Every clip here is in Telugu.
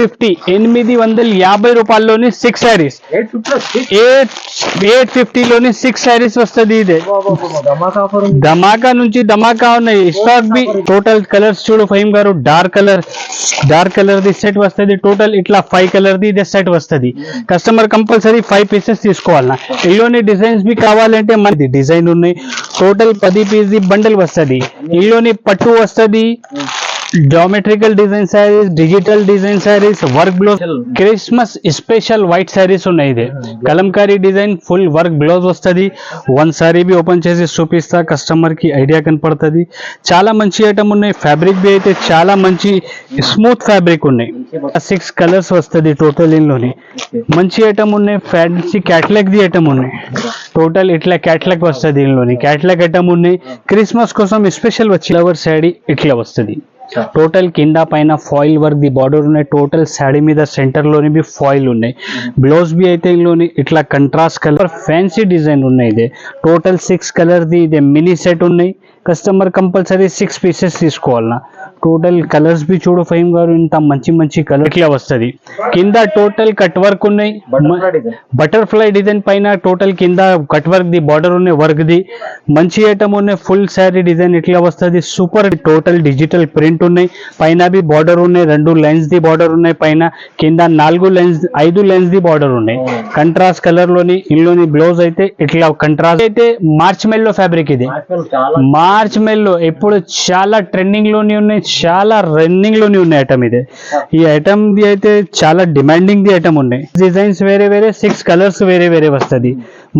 850 రూపాయల్లోని 6 శారీస్ 850లోని 6 శారీస్ వస్తుంది. ఇదే ధమాకా నుంచి ధమాకా ఉన్నాయి. స్టాక్ బి టోటల్ కలర్స్ చూడు ఫహీం గారు. డార్క్ కలర్ ది సెట్ వస్తుంది. టోటల్ ఇట్లా 5 కలర్ ది ఇదే సెట్ వస్తుంది. కస్టమర్ కంపల్సరీ 5 పీసెస్ తీసుకోవాలన్నా. ఇల్లోని డిజైన్స్ బి కావాలంటే మనది డిజైన్ ఉన్నాయి. టోటల్ 10 పీస్ ది బండల్ వస్తుంది. ఇల్లోని పట్టు వస్తుంది. Geometrical design saris, digital design saris, work blouse, Christmas special white saris ఉన్నాయి. ఇది Kalamkari design full work blouse వస్తుంది. వన్ సారీ బి ఓపెన్ చేసి చూపిస్తా, కస్టమర్ కి ఐడియా కనపడుతుంది. చాలా మంచి ఐటమ్ ఉన్నాయి. ఫ్యాబ్రిక్ బి అయితే చాలా మంచి స్మూత్ ఫ్యాబ్రిక్ ఉన్నాయి. 6 కలర్స్ వస్తుంది టోటల్. ఇందులోని మంచి ఐటమ్ ఉన్నాయి. ఫ్యాన్సీ క్యాటలాగ్ ది ఐటమ్ ఉన్నాయి. టోటల్ ఇట్లా క్యాటలాగ్ వస్తుంది. ఇందులోని క్యాటలాగ్ ఐటమ్ ఉన్నాయి. క్రిస్మస్ కోసం స్పెషల్ వచ్చి ఫ్లవర్ శారీ ఇట్లా వస్తుంది. టోటల్ కింద పైన ఫాయిల్ వర్క్ ది బార్డర్ ఉన్నాయి. టోటల్ శారీ మీద సెంటర్ లోని బి ఫాయిల్ ఉన్నాయి. బ్లౌజ్ బి అయితే ఇందులోని ఇట్లా కంట్రాస్ట్ కలర్ ఫ్యాన్సీ డిజైన్ ఉన్నాయి. ఇదే టోటల్ 6 కలర్ ది ఇదే మినీ సెట్ ఉన్నాయి. కస్టమర్ కంపల్సరీ 6 పీసెస్ తీసుకోవాలన్నా. టోటల్ కలర్స్ బి చూడు ఫహీం గారు. ఇంత మంచి కలర్ ఇట్లా వస్తుంది. కింద టోటల్ కట్ వర్క్ ఉన్నాయి. బటర్ఫ్లై డిజైన్ పైన టోటల్ కింద కట్ వర్క్ ది బార్డర్ ఉన్నాయి. వర్క్ ది మంచి ఐటమ్ ఉన్నాయి. ఫుల్ శారీ డిజైన్ ఇట్లా వస్తుంది. సూపర్ టోటల్ డిజిటల్ ప్రింట్ ఉన్నాయి. పైన బి బార్డర్ ఉన్నాయి. 2 లైన్స్ ది బార్డర్ ఉన్నాయి. పైన కింద 5 లైన్స్ ది బార్డర్ ఉన్నాయి. కంట్రాస్ట్ కలర్ లోని ఇందులోని బ్లౌజ్ అయితే ఇట్లా కంట్రాస్ట్ అయితే మార్చ్ మెల్లో ఫ్యాబ్రిక్. ఇది మార్చ్ మెల్లో ఇప్పుడు చాలా ట్రెండింగ్ లోని ఉన్నాయి. చాలా రన్నింగ్ లోని ఉన్నాయి ఐటమ్. ఇది ఈ ఐటమ్ ది అయితే చాలా డిమాండింగ్ ది ఐటమ్ ఉన్నాయి. డిజైన్స్ వేరే 6 కలర్స్ వేరే వస్తుంది.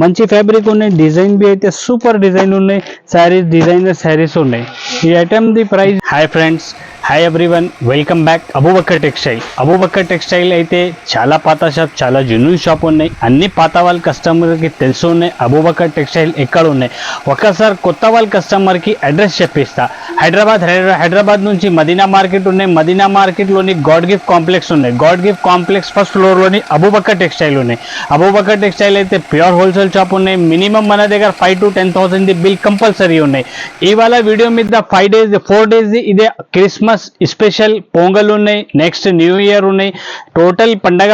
మంచి ఫ్యాబ్రిక్ ఉన్నాయి. డిజైన్ బి అయితే సూపర్ డిజైన్ ఉన్నాయి. శారీస్ డిజైనర్ శారీస్ ఉన్నాయి. ఈ ఐటమ్ ది price. Hi friends, hi everyone, welcome back Abu Bakr textile. Abu Bakr textile అయితే చాలా పాత షాప్, చాలా జెన్యూన్ షాప్ ఉన్నాయి. అన్ని పాత వాళ్ళ కస్టమర్కి తెలుసు ఉన్నాయి అబూబకర్ టెక్స్టైల్ ఎక్కడ ఉన్నాయి. ఒకసారి కొత్త వాళ్ళ కస్టమర్కి అడ్రస్ చెప్పిస్తా. హైదరాబాద్ నుంచి మదీనా మార్కెట్ ఉన్నాయి. మదీనా మార్కెట్లోని గాడ్ గిఫ్ట్ కాంప్లెక్స్ ఉన్నాయి. గాడ్ గిఫ్ట్ కాంప్లెక్స్ ఫస్ట్ ఫ్లోర్లోని అబూబకర్ టెక్స్టైల్ ఉన్నాయి. అబూబకర్ టెక్స్టైల్ అయితే ప్యూర్ హోల్సేల్ షాప్ ఉన్నాయి. మినిమం మన దగ్గర 5,000 to 10,000 ది బిల్ కంపల్సరీ ఉన్నాయి. ఇవాళ వీడియో మీద 4 డేస్ ఇదే క్రిస్మస్ స్పెషల్ పొంగల్ ఉన్నాయి. నెక్స్ట్ న్యూ ఇయర్ ఉన్నాయి. టోటల్ పండగ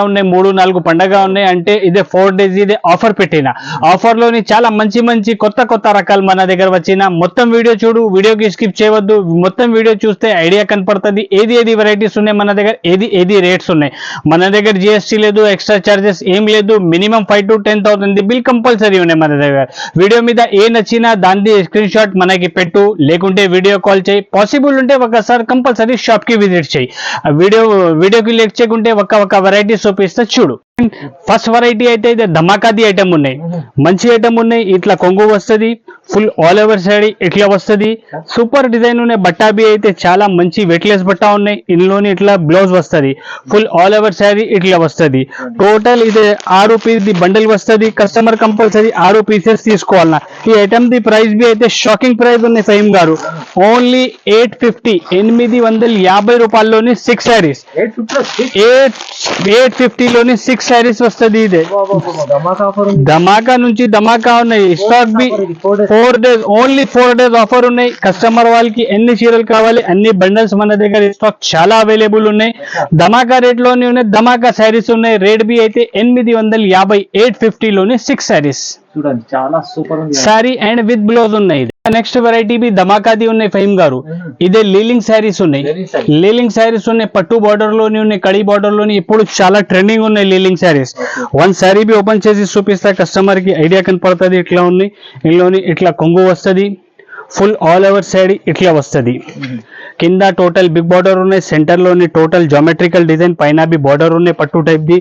ఉన్నాయి. 3-4 పండగ ఉన్నాయి. అంటే ఇదే 4 డేస్ ఇదే ఆఫర్ పెట్టిన. ఆఫర్ లోని చాలా మంచి కొత్త రకాలు మన దగ్గర వచ్చిన. మొత్తం వీడియో చూడు, వీడియోకి స్కిప్ చేయవద్దు. మొత్తం వీడియో చూస్తే ఐడియా కనపడుతుంది. ఏది వెరైటీస్ ఉన్నాయి మన దగ్గర, ఏది రేట్స్ ఉన్నాయి మన దగ్గర. జిఎస్టీ లేదు, ఎక్స్ట్రా చార్జెస్ ఏం లేదు. Minimum 5,000 to 10,000 the bill compulsory ఉన్నాయి మన దగ్గర. వీడియో మీద ఏ నచ్చినా దాని స్క్రీన్ షాట్ మనకి పెట్టు, లేకుంటే వీడియో కాల్ చేయి. పాసిబుల్ ఉంటే ఒకసారి కంపల్సరీ షాప్ కి విజిట్ చేయి. వీడియోకి లేట్ చేయకుంటే ఒక వెరైటీ చూపిస్తా చూడు. ఫస్ట్ వెరైటీ అయితే ఇది ధమాకాది ఐటమ్ ఉన్నాయి. మంచి ఐటమ్ ఉన్నాయి. ఇట్లా కొంగు వస్తుంది. ఫుల్ ఆల్ ఓవర్ శారీ ఇట్లా వస్తుంది. సూపర్ డిజైన్ ఉన్నాయి. బట్టా బి అయితే చాలా మంచి వెయిట్లెస్ బట్టా ఉన్నాయి. ఇందులోని ఇట్లా బ్లౌజ్ వస్తుంది. ఫుల్ ఆల్ ఓవర్ శారీ ఇట్లా వస్తుంది. టోటల్ ఇది 6 పీస్ ది బండిల్ వస్తుంది. కస్టమర్ కంపల్సరీ 6 పీసెస్ తీసుకోవాలన్నా. ఈ ఐటమ్ ది ప్రైస్ బి అయితే షాకింగ్ ప్రైస్ ఉన్నాయి ఫహీం గారు. ఓన్లీ 850 రూపాయల్లోని 6 శారీస్. 850లోని 6 శారీస్ వస్తుంది. ఇదే ధమాకా నుంచి ధమాకా ఉన్నాయి. స్టాక్ బి 4 డేస్, ఓన్లీ 4 డేస్ ఆఫర్ ఉన్నాయి. కస్టమర్ వాళ్ళకి ఎన్ని చీరలు కావాలి అన్ని బండల్స్ మన దగ్గర స్టాక్ చాలా అవైలబుల్ ఉన్నాయి. ధమాకా రేట్ లోని ఉన్నాయి. ధమాకా శారీస్ ఉన్నాయి. రేట్ బి అయితే 850, 850లోని 6 శారీస్ చూడండి. చాలా సూపర్ ఉంది. శారీ అండ్ విత్ బ్లౌజ్ ఉన్నాయి. నెక్స్ట్ వెరైటీ బి ధమాకాది ఉన్నాయి ఫహీం గారు. ఇదే లీలింగ్ శారీస్ ఉన్నాయి. లీలింగ్ శారీస్ ఉన్నాయి. పట్టు బార్డర్ లోని ఉన్నాయి. కడి బార్డర్ లోని ఇప్పుడు చాలా ట్రెండింగ్ ఉన్నాయి లీలింగ్ శారీస్. వన్ శారీ బి ఓపెన్ చేసి చూపిస్తా, కస్టమర్ కి ఐడియా కనపడుతుంది. ఇట్లా ఉన్నాయి. ఇందులోని ఇట్లా కొంగు వస్తుంది. ఫుల్ ఆల్ ఓవర్ శారీ ఇట్లా వస్తుంది. కింద టోటల్ బిగ్ బార్డర్ ఉన్నాయి. సెంటర్ లోని టోటల్ జామెట్రికల్ డిజైన్, పైన బి బార్డర్ ఉన్నాయి. పట్టు టైప్ ది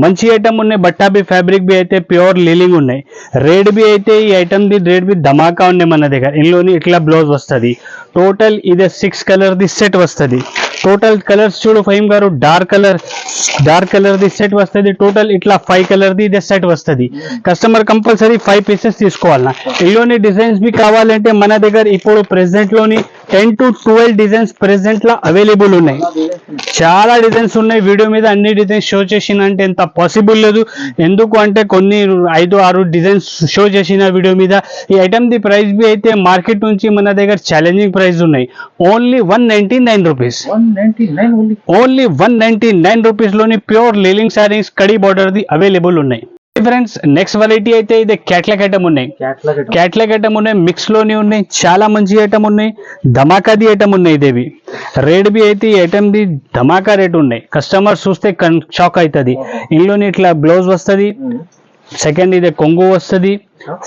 మంచి ఐటమ్ ఉన్నాయి. బట్టా బి ఫ్యాబ్రిక్ బి అయితే ప్యూర్ లీలింగ్ ఉన్నాయి. రేట్ బి అయితే ఈ ఐటమ్ ది రేట్ బి ధమాకా ఉన్నాయి మన దగ్గర. ఇందులోని ఇట్లా బ్లౌజ్ వస్తుంది. టోటల్ ఇదే 6 కలర్ ది సెట్ వస్తుంది. టోటల్ కలర్స్ చూడు ఫహీం గారు. డార్క్ కలర్ ది సెట్ వస్తుంది. టోటల్ ఇట్లా 5 కలర్ ది ఇదే సెట్ వస్తుంది. కస్టమర్ కంపల్సరీ 5 పీసెస్ తీసుకోవాలన్నా. ఇందులోని డిజైన్స్ బి కావాలంటే మన దగ్గర ఇప్పుడు ప్రెసెంట్ లోని 10 to 12 designs present law available ఉన్నాయి. చాలా డిజైన్స్ ఉన్నాయి. వీడియో మీద అన్ని డిజైన్స్ షో చేసిన అంటే ఎంత పాసిబుల్ లేదు. ఎందుకు అంటే కొన్ని 5-6 డిజైన్స్ షో చేసిన వీడియో మీద. ఈ ఐటమ్ ది ప్రైస్ బి అయితే మార్కెట్ నుంచి మన దగ్గర ఛాలెంజింగ్ ప్రైస్ ఉన్నాయి. Only 199 rupees. 199 only. Only 199 rupees లోని ప్యూర్ లీలింగ్ సారీస్ కడీ బార్డర్ ది అవైలబుల్ ఉన్నాయి. ఫ్రెండ్స్ నెక్స్ట్ వెరైటీ అయితే ఇది క్యాట్లాగ్ ఐటమ్ ఉన్నాయి. క్యాట్లాగ్ ఐటమ్ ఉన్నాయి, మిక్స్ లోని ఉన్నాయి, చాలా మంచి ఐటమ్ ఉన్నాయి. ధమాకాది ఐటమ్ ఉన్నాయి. ఇదేవి రేట్ బి అయితే ఈ ఐటమ్ ది ధమాకా రేట్ ఉన్నాయి. కస్టమర్ చూస్తే షాక్ అవుతుంది. ఇందులోని ఇట్లా బ్లౌజ్ వస్తుంది. సెకండ్ ఇది కొంగు వస్తుంది.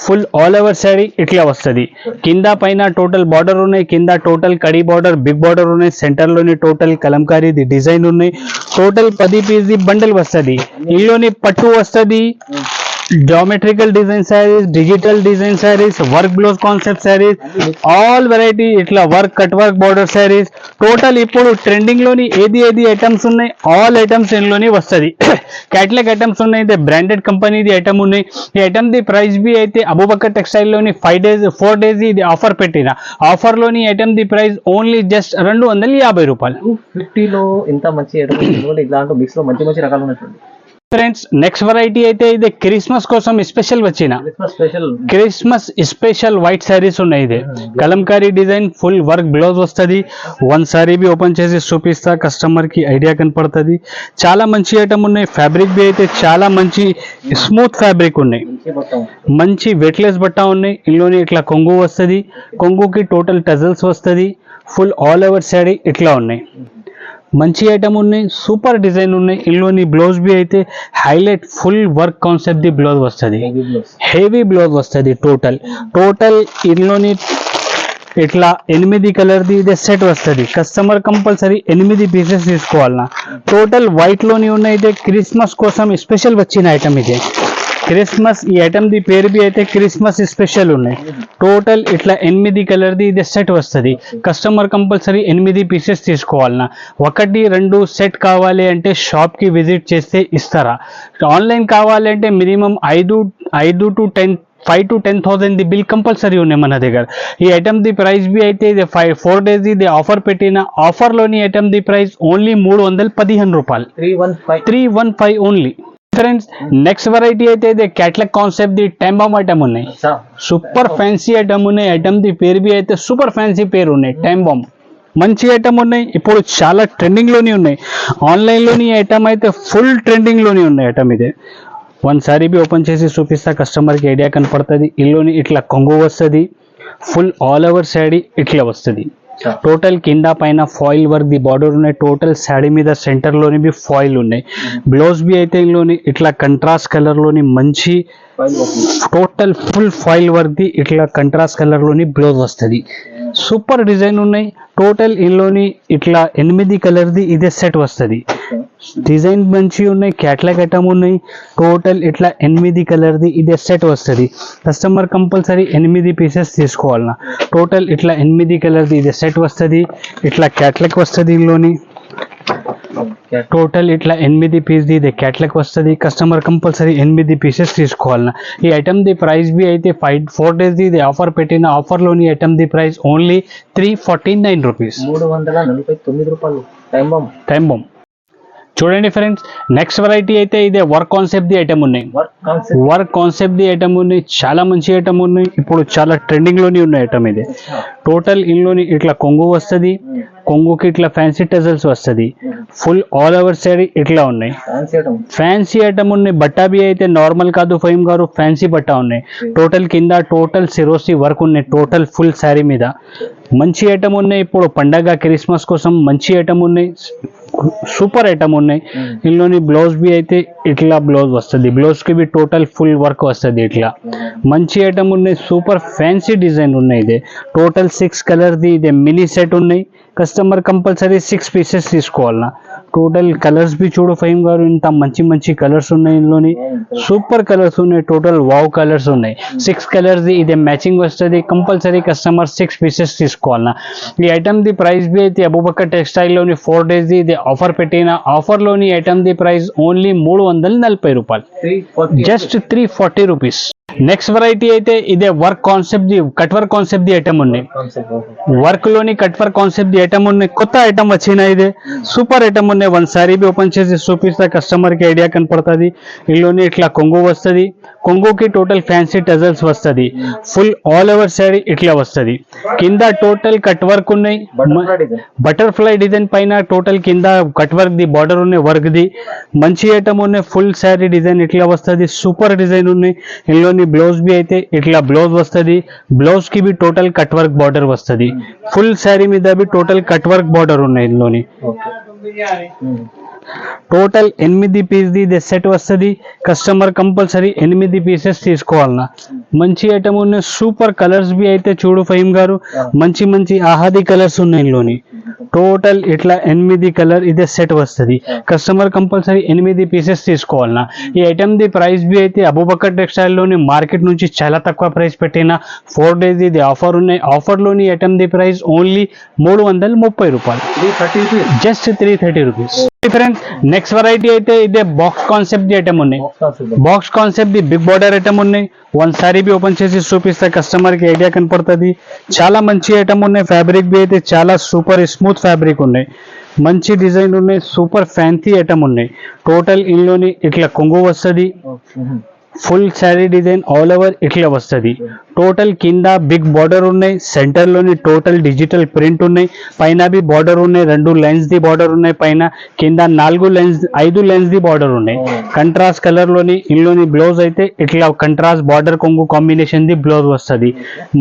ఫుల్ ఆల్ ఓవర్ శారీ ఇట్లా వస్తుంది. కింద పైన టోటల్ బార్డర్ ఉన్నాయి. కింద టోటల్ కడీ బార్డర్, బిగ్ బార్డర్ ఉన్నాయి. సెంటర్ లోని టోటల్ కలంకారీ డిజైన్ ఉన్నాయి. టోటల్ 10 పీస్ బండల్ వస్తుంది. ఇందులోని పట్టు వస్తుంది, geometrical design saris, digital design saris, work blouse concept saris, all variety ఇట్లా work cut work border saris. Total ఇప్పుడు ట్రెండింగ్ లోని ఏది ఐటమ్స్ ఉన్నాయి, ఆల్ ఐటమ్స్ ఇందులోని వస్తుంది. క్యాటలాగ్ ఐటమ్స్ ఉన్నాయి. ఇది బ్రాండెడ్ కంపెనీది ఐటమ్ ఉన్నాయి. ఈ ఐటమ్ ది ప్రైస్ బి అయితే అబూబకర్ టెక్స్టైల్ లోని 4 డేస్ ఇది ఆఫర్ పెట్టిన. ఆఫర్ లోని ఐటమ్ ది ప్రైస్ ఓన్లీ జస్ట్ 250 రూపాయలు. 250 లో ఇంత మంచి ఐటమ్ ఇలాంటి మిక్స్ లో మంచి మంచి రకాలు ఉన్నట్టుంది. ఫ్రెండ్స్ నెక్స్ట్ వెరైటీ అయితే ఇది క్రిస్మస్ కోసం స్పెషల్ వచ్చిన క్రిస్మస్ స్పెషల్ వైట్ శారీస్ ఉన్నాయి. ఇది Kalamkari design, full work blouse వస్తుంది. వన్ సారీ బి ఓపెన్ చేసి చూపిస్తా, కస్టమర్ కి ఐడియా కనపడుతుంది. చాలా మంచి ఐటమ్ ఉన్నాయి. ఫ్యాబ్రిక్ బి అయితే చాలా మంచి స్మూత్ ఫ్యాబ్రిక్ ఉన్నాయి. మంచి వెయిట్లెస్ బట్ట ఉన్నాయి. ఇందులోని ఇట్లా కొంగు వస్తుంది. కొంగుకి టోటల్ టజల్స్ వస్తుంది. ఫుల్ ఆల్ ఓవర్ శారీ ఇట్లా ఉన్నాయి. మంచి ఐటమ్ ఉన్నాయి. సూపర్ డిజైన్ ఉన్నాయి. ఇందులోని బ్లౌజ్ బి అయితే highlight full work concept the blouse వస్తుంది. హెవీ బ్లౌజ్ వస్తుంది. టోటల్ ఇందులోని ఇట్లా 8 కలర్ది ఇదే సెట్ వస్తుంది. కస్టమర్ కంపల్సరీ 8 పీసెస్ తీసుకోవాలన్నా. టోటల్ వైట్ లోని ఉన్నాయి. ఇదే క్రిస్మస్ కోసం స్పెషల్ వచ్చిన ఐటమ్. ఇదే క్రిస్మస్ ఈ ఐటమ్ ది పేరు బి అయితే క్రిస్మస్ స్పెషల్ ఉన్నాయి. టోటల్ ఇట్లా 8 కలర్ది ఇది సెట్ వస్తుంది. కస్టమర్ కంపల్సరీ 8 పీసెస్ తీసుకోవాలన్నా. 1-2 సెట్ కావాలి అంటే షాప్ కి విజిట్ చేస్తే ఇస్తారా. ఆన్లైన్ కావాలి అంటే minimum 5 to 10,000 the bill compulsory ఉన్నాయి మన దగ్గర. ఈ ఐటమ్ ది ప్రైస్ బి అయితే ఇది 4 డేస్ ఇది ఆఫర్ పెట్టిన. ఆఫర్ లోని ఐటమ్ ది ప్రైస్ ఓన్లీ 315 రూపాయలు. 315 ఓన్లీ. ఫ్రెండ్స్ నెక్స్ట్ వెరైటీ అయితే ఇది catalogue concept the time bomb item ఉన్నాయి. సూపర్ ఫ్యాన్సీ ఐటమ్ ఉన్నాయి. ఐటమ్ ది పేరు బి అయితే సూపర్ ఫ్యాన్సీ పేరు ఉన్నాయి. టైమ్ బాంబ్ మంచి ఐటమ్ ఉన్నాయి. ఇప్పుడు చాలా ట్రెండింగ్ లోని ఉన్నాయి. ఆన్లైన్ లోని ఐటమ్ అయితే ఫుల్ ట్రెండింగ్ లోని ఉన్నాయి. ఐటమ్ ఇదే వన్ సారీ బి ఓపెన్ చేసి చూపిస్తా, కస్టమర్ కి ఐడియా కనపడుతుంది. ఇల్లుని ఇట్లా కొంగు వస్తుంది. ఫుల్ ఆల్ ఓవర్ శారీ ఇట్లా వస్తుంది. టోటల్ కింద పైన ఫాయిల్ వర్క్ ది బార్డర్ ఉన్నాయి. టోటల్ శారీ మీద సెంటర్ లోని బి ఫాయిల్ ఉన్నాయి. బ్లౌజ్ బి అయితే ఇందులోని ఇట్లా కంట్రాస్ట్ కలర్ లోని మంచి total full foil work the ఇట్లా కంట్రాస్ట్ కలర్ లోని బ్లౌజ్ వస్తుంది. సూపర్ డిజైన్ ఉన్నాయి. టోటల్ ఇందులోని ఇట్లా 8 కలర్ది ఇదే సెట్ వస్తుంది. డిజైన్ మంచి ఉన్నాయి. క్యాటలాగ్ ఐటమ్ ఉన్నాయి. టోటల్ ఇట్లా 8 కలర్ది ఇదే సెట్ వస్తుంది. కస్టమర్ కంపల్సరీ 8 పీసెస్ తీసుకోవాలన్నా. టోటల్ ఇట్లా 8 కలర్ది ఇదే సెట్ వస్తుంది. ఇట్లా క్యాటలాగ్ వస్తుంది. ఇందులోని టోటల్ ఇట్లా 8 పీస్ ఇది క్యాటలాగ్ వస్తుంది. కస్టమర్ కంపల్సరీ 8 పీసెస్ తీసుకోవాలన్నా. ఈ ఐటమ్ ది ప్రైస్ బి అయితే 4 డేస్ ఇది ఆఫర్ పెట్టిన. ఆఫర్ లోని ఐటమ్ ది ప్రైస్ ఓన్లీ 349 రూపీస్. 349 రూపాయలు. టైమ్ బాంబ్ చూడండి ఫ్రెండ్స్. నెక్స్ట్ వెరైటీ అయితే ఇదే వర్క్ కాన్సెప్ట్ ది ఐటమ్ ఉన్నాయి. వర్క్ కాన్సెప్ట్ ది ఐటమ్ ఉన్నాయి. చాలా మంచి ఐటమ్ ఉన్నాయి. ఇప్పుడు చాలా ట్రెండింగ్ లోని ఉన్న ఐటమ్ ఇది. టోటల్ ఇందులోని ఇట్లా కొంగు వస్తుంది. కొంగుకి ఇట్లా ఫ్యాన్సీ టజల్స్ వస్తుంది. ఫుల్ ఆల్ ఓవర్ శారీ ఇట్లా ఉన్నాయి. ఫ్యాన్సీ ఐటమ్ ఉన్నాయి. బట్టా బి అయితే నార్మల్ కాదు ఫహీమ్ గారు, ఫ్యాన్సీ బట్టా ఉన్నాయి. టోటల్ కింద టోటల్ సిరోసి వర్క్ ఉన్నాయి. టోటల్ ఫుల్ శారీ మీద మంచి ఐటమ్ ఉన్నాయి. ఇప్పుడు పండగ క్రిస్మస్ కోసం మంచి ఐటమ్ ఉన్నాయి. సూపర్ ఐటమ్ ఉన్నాయి. ఇందులోని బ్లౌజ్ బి అయితే ఇట్లా బ్లౌజ్ వస్తుంది. బ్లౌజ్ కి బి టోటల్ ఫుల్ వర్క్ వస్తుంది. ఇట్లా మంచి ఐటమ్ ఉన్నాయి. సూపర్ ఫ్యాన్సీ డిజైన్ ఉన్నాయి. ఇదే టోటల్ 6 కలర్ది ఇదే మినీ సెట్ ఉన్నాయి. కస్టమర్ కంపల్సరీ 6 పీసెస్ తీసుకోవాలన్నా. టోటల్ కలర్స్ బి చూడు ఫహీమ్ గారు, ఇంత మంచి కలర్స్ ఉన్నాయి. ఇందులోని సూపర్ కలర్స్ ఉన్నాయి. టోటల్ వావ్ కలర్స్ ఉన్నాయి. 6 కలర్స్ ఇదే మ్యాచింగ్ వస్తుంది. కంపల్సరీ కస్టమర్ 6 పీసెస్ తీసుకోవాలన్నా. ఈ ఐటమ్ ది ప్రైస్ బి అయితే అబూబకర్ టెక్స్టైల్ లోని 4 డేస్ ఇది ఆఫర్ పెట్టిన. ఆఫర్ లోని ఐటమ్ ది ప్రైస్ ఓన్లీ 340 రూపాయలు. Just 340 rupees. నెక్స్ట్ వెరైటీ అయితే ఇదే work concept the cut work concept ది ఐటమ్ ఉన్నాయి. కాన్సెప్ట్ వర్క్ లోని కట్ వర్క్ కాన్సెప్ట్ ది ఐటమ్ ఉన్నాయి. కొత్త ఐటమ్ వచ్చినాయి. ఇదే సూపర్ ఐటమ్ ఉన్నాయి. వన్ సారీ బి ఓపెన్ చేసి చూపిస్తే కస్టమర్ కి ఐడియా కనపడుతుంది. ఇందులోని ఇట్లా కొంగు వస్తుంది. కొంగుకి టోటల్ ఫ్యాన్సీ టజల్స్ వస్తుంది. ఫుల్ ఆల్ ఓవర్ సారీ ఇట్లా వస్తుంది. కింద టోటల్ కట్ వర్క్ ఉన్నాయి. బటర్ఫ్లై డిజైన్ పైన టోటల్ కింద కట్ వర్క్ ది బార్డర్ ఉన్నాయి. వర్క్ ది మంచి ఐటమ్ ఉన్నాయి. ఫుల్ శారీ డిజైన్ ఇట్లా వస్తుంది. సూపర్ డిజైన్ ఉన్నాయి. ఇందులోని బ్లౌజ్ బి అయితే ఇట్లా బ్లౌజ్ వస్తుంది. బ్లౌజ్ కి బి టోటల్ కట్ వర్క్ బార్డర్ వస్తుంది. ఫుల్ శారీ మీద బి టోటల్ కట్ వర్క్ బార్డర్ ఉన్నాయి. ఇందులోని టోటల్ 8 పీస్ ది ఇదే సెట్ వస్తుంది. కస్టమర్ కంపల్సరీ 8 పీసెస్ తీసుకోవాలన్నా. మంచి ఐటమ్ ఉన్నాయి. సూపర్ కలర్స్ బి అయితే చూడు ఫహీం గారు, మంచి మంచి ఆహాది కలర్స్ ఉన్నాయి. ఇందులోని టోటల్ ఇట్లా 8 కలర్ ఇదే సెట్ వస్తుంది. కస్టమర్ కంపల్సరీ 8 పీసెస్ తీసుకోవాలన్నా. ఈ ఐటమ్ ది ప్రైస్ బి అయితే అబూబకర్ టెక్స్టైల్ లోని మార్కెట్ నుంచి చాలా తక్కువ ప్రైస్ పెట్టిన 4 days ఇది ఆఫర్ ఉన్నాయి. ఆఫర్ లోని ఐటమ్ ది ప్రైస్ ఓన్లీ 330 రూపాయలు, 330 rupees. Just 330 rupees. Friends next variety అయితే ఇదే బాక్స్ కాన్సెప్ట్ ది ఐటమ్ ఉన్నాయి. బాక్స్ కాన్సెప్ట్ ది బిగ్ బార్డర్ ఐటమ్ ఉన్నాయి. వన్ సారీ బి ఓపెన్ చేసి చూపిస్తే కస్టమర్ కి ఐడియా కనపడుతుంది. చాలా మంచి ఐటమ్ ఉన్నాయి. ఫ్యాబ్రిక్ బి అయితే చాలా సూపర్ స్మూత్ ఫ్యాబ్రిక్ ఉన్నాయి. మంచి డిజైన్ ఉన్నాయి. సూపర్ ఫ్యాన్సీ ఐటమ్ ఉన్నాయి. టోటల్ ఇందులోని ఇట్లా కొంగు వస్తుంది. Full sari design all over ఇట్లా వస్తుంది. టోటల్ కింద బిగ్ బార్డర్ ఉన్నాయి. సెంటర్ లోని టోటల్ డిజిటల్ ప్రింట్ ఉన్నాయి. పైన బి బార్డర్ ఉన్నాయి. 2 లైన్స్ ది బార్డర్ ఉన్నాయి. పైన కింద 5 లైన్స్ ది బార్డర్ ఉన్నాయి. కంట్రాస్ట్ కలర్ లోని ఇందులోని బ్లౌజ్ అయితే ఇట్లా కంట్రాస్ట్ బార్డర్ కొంగు కాంబినేషన్ ది బ్లౌజ్ వస్తుంది.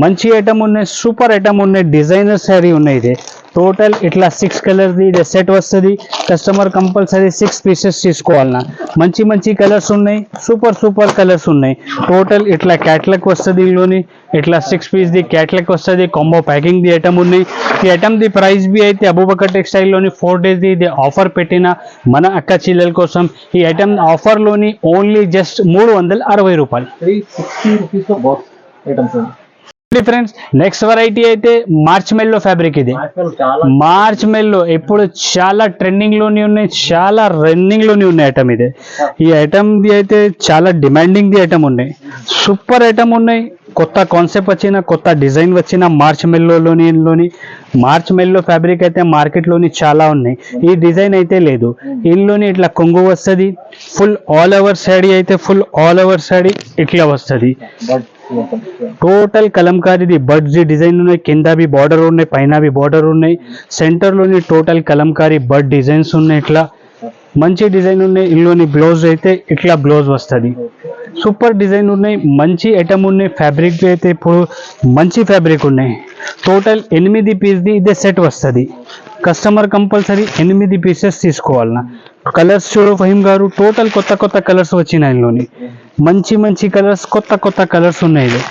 మంచి ఐటమ్ ఉన్నాయి. సూపర్ ఐటమ్ ఉన్నాయి. డిజైనర్ శారీ ఉన్నాయి. ఇది టోటల్ ఇట్లా 6 కలర్ ది ఇదే సెట్ వస్తుంది. కస్టమర్ కంపల్సరీ 6 పీసెస్ తీసుకోవాలన్నా. మంచి మంచి కలర్స్ ఉన్నాయి. సూపర్ కలర్స్ ఉన్నాయి. టోటల్ ఇట్లా క్యాట్లాగ్ వస్తుంది. ఇందులోని ఇట్లా 6 పీస్ ది క్యాట్లాగ్ వస్తుంది. కాంబో ప్యాకింగ్ ది ఐటమ్ ఉన్నాయి. ఈ ఐటమ్ ది ప్రైస్ బి అయితే అబూబకర్ టెక్స్టైల్ లోని 4 days ది ఇది ఆఫర్ పెట్టిన మన అక్క చెల్లెల కోసం. ఈ ఐటమ్ ఆఫర్ లోని ఓన్లీ జస్ట్ 360 రూపాయలు, 360 rupees లో box items. Friends next variety అయితే మార్చ్ మెల్లో ఫ్యాబ్రిక్. ఇది చాలా మార్చ్ మెల్లో ఇప్పుడు చాలా ట్రెండింగ్ లోని ఉన్నాయి. చాలా రన్నింగ్ లోని ఉన్నాయి ఐటమ్. ఇది ఈ ఐటమ్ ది అయితే చాలా డిమాండింగ్ ది ఐటమ్ ఉన్నాయి. సూపర్ ఐటమ్ ఉన్నాయి. కొత్త కాన్సెప్ట్ వచ్చిన కొత్త డిజైన్ వచ్చిన మార్చ్ మెల్లోని మార్చ్ మెల్లో ఫ్యాబ్రిక్ అయితే మార్కెట్ లోని చాలా ఉన్నాయి. ఈ డిజైన్ అయితే లేదు. ఇందులోని ఇట్లా కొంగు వస్తుంది. ఫుల్ ఆల్ ఓవర్ శారీ అయితే ఫుల్ ఆల్ ఓవర్ శారీ ఇట్లా వస్తుంది. టోటల్ కలంకారీది బర్డ్స్ ది డిజైన్ ఉన్నాయి. కింద బి బార్డర్ ఉన్నాయి. పైన బి బార్డర్ ఉన్నాయి. సెంటర్ లోని టోటల్ కలంకారీ బర్డ్ డిజైన్స్ ఉన్నాయి. ఇట్లా మంచి డిజైన్ ఉన్నాయి. ఇందులోని బ్లౌజ్ అయితే ఇట్లా బ్లౌజ్ వస్తుంది. సూపర్ డిజైన్ ఉన్నాయి. మంచి ఐటమ్ ఉన్నాయి. ఫ్యాబ్రిక్ అయితే ఇప్పుడు మంచి ఫ్యాబ్రిక్ ఉన్నాయి. టోటల్ 8 పీస్ ది ఇదే సెట్ వస్తుంది. కస్టమర్ కంపల్సరీ 8 పీసెస్ తీసుకోవాలన్నా. కలర్స్ చూడు ఫహీం గారు, టోటల్ కొత్త కలర్స్ వచ్చినాయి. ఇందులోని మంచి కలర్స్ కొత్త కలర్స్ ఉన్నాయి. ఇది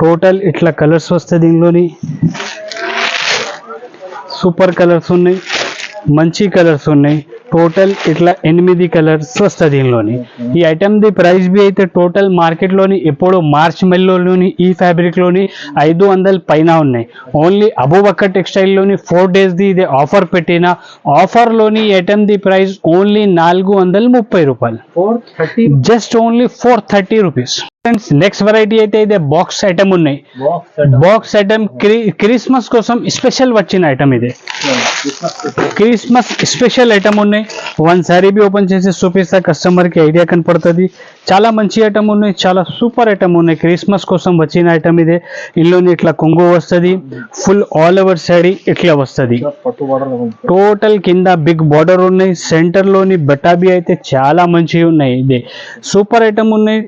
టోటల్ ఇట్లా కలర్స్ వస్తుంది. ఇందులోని సూపర్ కలర్స్ ఉన్నాయి. మంచి కలర్స్ ఉన్నాయి. టోటల్ ఇట్లా 8 కలర్స్ వస్తుంది. ఇందులోని ఈ ఐటమ్ ది ప్రైస్ బి అయితే టోటల్ మార్కెట్ లోని ఇప్పుడు మార్చ్ మెల్లోని ఈ ఫ్యాబ్రిక్ లోని 500 పైన ఉన్నాయి. ఓన్లీ అబూబకర్ టెక్స్టైల్ లోని 4 days ది ఇది ఆఫర్ పెట్టిన ఆఫర్ లోని ఐటమ్ ది ప్రైస్ ఓన్లీ 430 రూపాయలు, 430 just only 430 rupees. Friends next variety అయితే ఇదే బాక్స్ ఐటమ్ ఉన్నాయి. బాక్స్ ఐటమ్ క్రిస్మస్ కోసం స్పెషల్ వచ్చిన ఐటమ్. ఇది క్రిస్మస్ స్పెషల్ ఐటమ్ ఉన్నాయి. వన్ సారీ బి ఓపెన్ చేసి చూపిస్తే కస్టమర్ కి ఐడియా కనపడుతుంది. చాలా మంచి ఐటమ్ ఉన్నాయి. చాలా సూపర్ ఐటమ్ ఉన్నాయి. క్రిస్మస్ కోసం వచ్చిన ఐటమ్ ఇదే. ఇందులోని ఇట్లా కొంగు వస్తుంది. ఫుల్ ఆల్ ఓవర్ శారీ ఇట్లా వస్తుంది. టోటల్ కింద బిగ్ బార్డర్ ఉన్నాయి. సెంటర్ లోని బటాబీ అయితే చాలా మంచివి ఉన్నాయి. ఇదే సూపర్ ఐటమ్ ఉన్నాయి.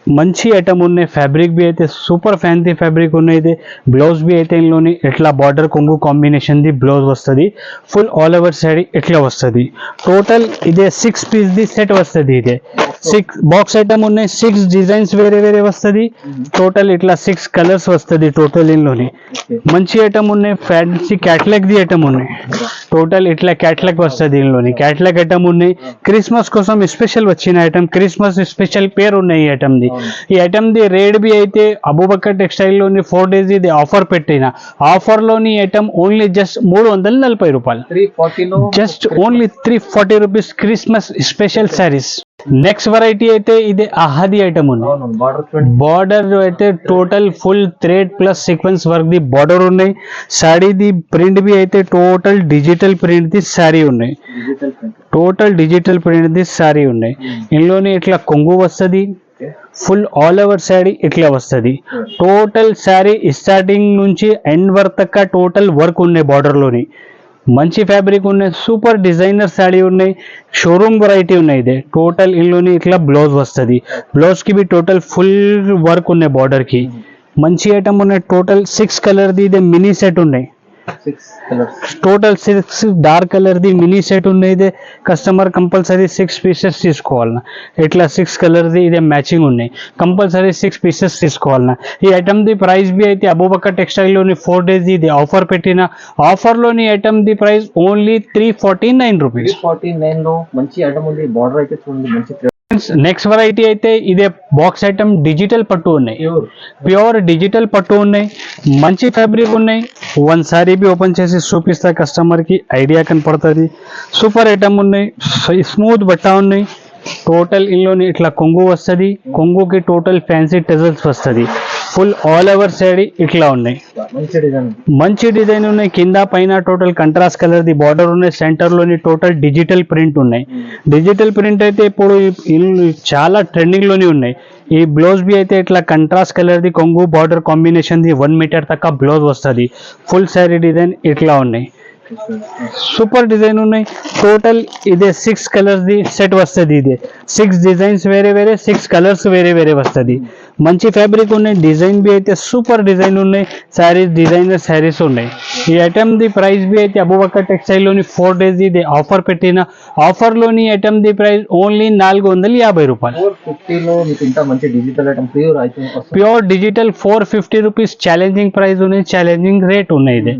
మంచి ఐటమ్ ఉన్నాయి. ఫ్యాబ్రిక్ బి అయితే సూపర్ ఫ్యాన్సీ ఫ్యాబ్రిక్ ఉన్నాయి. ఇది బ్లౌజ్ బి అయితే ఇందులోని ఇట్లా బార్డర్ కొంగు కాంబినేషన్ ది బ్లౌజ్ వస్తుంది. ఫుల్ ఆల్ ఓవర్ శారీ ఇట్లా వస్తుంది. టోటల్ ఇదే 6 పీస్ ది సెట్ వస్తుంది. ఇదే 6 బాక్స్ ఐటమ్ ఉన్నాయి. 6 డిజైన్స్ వేరే వస్తుంది. టోటల్ ఇట్లా 6 కలర్స్ వస్తుంది. టోటల్ ఇందులోని మంచి ఐటమ్ ఉన్నాయి. ఫ్యాన్సీ క్యాట్లాగ్ ది ఐటమ్ ఉన్నాయి. టోటల్ ఇట్లా క్యాట్లాగ్ వస్తుంది. ఇందులోని క్యాట్లాగ్ ఐటమ్ ఉన్నాయి. క్రిస్మస్ కోసం స్పెషల్ వచ్చిన ఐటమ్. క్రిస్మస్ స్పెషల్ పేరు ఉన్నాయి ఈ ఐటమ్ ది. ఈ ఐటమ్ ది రేట్ బి అయితే అబూబకర్ టెక్స్టైల్ లోని 4 days ఇది ఆఫర్ పెట్టిన ఆఫర్ లోని ఐటమ్ ఓన్లీ జస్ట్ 340 రూపాయలు, just only 340 rupees Christmas special saris. Next variety అయితే ఇది అహాది ఐటమ్ ఉంది. అవును బార్డర్ చూడండి. బార్డర్ అయితే total full thread plus sequence work ది బార్డర్ ఉన్నాయి. శారీది ప్రింట్ బి అయితే టోటల్ డిజిటల్ ప్రింట్ ది శారీ ఉన్నాయి. Digital print. Total digital print ది శారీ ఉన్నాయి. ఇందులోనే ఇట్లా కొంగు వస్తుంది. ఫుల్ ఆల్ ఓవర్ శారీ ఇట్లా వస్తుంది. టోటల్ శారీ స్టార్టింగ్ నుంచి ఎండ్ వరకు టోటల్ వర్క్ ఉన్నాయి. బార్డర్ లోని మంచి ఫ్యాబ్రిక్ ఉన్నాయి. సూపర్ డిజైనర్ శారీ ఉన్నాయి. షోరూమ్ వెరైటీ ఉన్నాయి. ఇదే టోటల్ ఇందులోని ఇట్లా బ్లౌజ్ వస్తుంది. బ్లౌజ్ కి బి టోటల్ ఫుల్ వర్క్ ఉన్నాయి. బార్డర్ కి మంచి ఐటమ్ ఉన్నాయి. టోటల్ 6 కలర్ ది ఇదే మినీ సెట్ ఉన్నాయి. 6 colours. Total 6 dark colour the mini set ఉన్నాయి. ఇదే కస్టమర్ కంపల్సరీ 6 పీసెస్ తీసుకోవాలన్నా. ఇట్లా 6 కలర్ ది ఇదే మ్యాచింగ్ ఉన్నాయి. కంపల్సరీ 6 పీసెస్ తీసుకోవాలన్నా. ఈ ఐటమ్ ది ప్రైస్ బి అయితే అబూబకర్ టెక్స్టైల్ లోని 4 days ఇది ఆఫర్ పెట్టిన ఆఫర్ లోని ఐటమ్ ది ప్రైస్ ఓన్లీ 349 రూపీస్. 349 లో మంచి ఐటమ్ ఉంది. బార్డర్ అయితే చూడండి మంచి నెక్స్ట్ వెరైటీ అయితే ఇదే బాక్స్ ఐటమ్ డిజిటల్ పట్టు ఉన్నాయి. ప్యూర్. ప్యూర్ డిజిటల్ పట్టు ఉన్నాయి. మంచి ఫ్యాబ్రిక్ ఉన్నాయి. వన్ సారీ బి ఓపెన్ చేసి చూపిస్తా కస్టమర్ కి ఐడియా కనపడుతుంది. సూపర్ ఐటమ్ ఉన్నాయి. స్మూత్ బట్ట ఉన్నాయి. టోటల్ ఇందులోని ఇట్లా కొంగు వస్తుంది. కొంగుకి టోటల్ ఫ్యాన్సీ టెజల్స్ వస్తుంది. ఫుల్ ఆల్ ఓవర్ శారీ ఇట్లా ఉన్నాయి. మంచి డిజైన్. మంచి డిజైన్ ఉన్నాయి. కింద పైన total contrast colour the border ఉన్నాయి. సెంటర్ లోని టోటల్ డిజిటల్ ప్రింట్ ఉన్నాయి. డిజిటల్ ప్రింట్ అయితే ఇప్పుడు చాలా ట్రెండింగ్ లోనే ఉన్నాయి. ఈ బ్లౌజ్ బి అయితే ఇట్లా కంట్రాస్ట్ కలర్ ది కొంగు బార్డర్ కాంబినేషన్ ది 1 మీటర్ దాకా బ్లౌజ్ వస్తుంది. ఫుల్ శారీ డిజైన్ ఇట్లా ఉన్నాయి. సూపర్ డిజైన్ ఉన్నాయి. టోటల్ ఇదే 6 కలర్స్ ది సెట్ వస్తుంది. ఇదే 6 డిజైన్స్ వేరే వేరే 6 కలర్స్ వేరే వేరే వస్తుంది. మంచి ఫ్యాబ్రిక్ ఉన్నాయి. డిజైన్ బి అయితే సూపర్ డిజైన్ ఉన్నాయి. శారీస్ డిజైనర్ శారీస్ ఉన్నాయి. ఈ ఐటమ్ ది ప్రైస్ బి అయితే అబూబకర్ టెక్స్టైల్ లోని 4 days ఇది ఆఫర్ పెట్టిన ఆఫర్ లోని ఐటమ్ ది ప్రైస్ ఓన్లీ 450 రూపాయలు. 450 లో మీకు ఇంత మంచి డిజిటల్ ఐటమ్ ప్యూర్ అయితే pure digital 450 rupees. Challenging price ఉన్నాయి. ఛాలెంజింగ్ రేట్ ఉన్నాయి. ఇది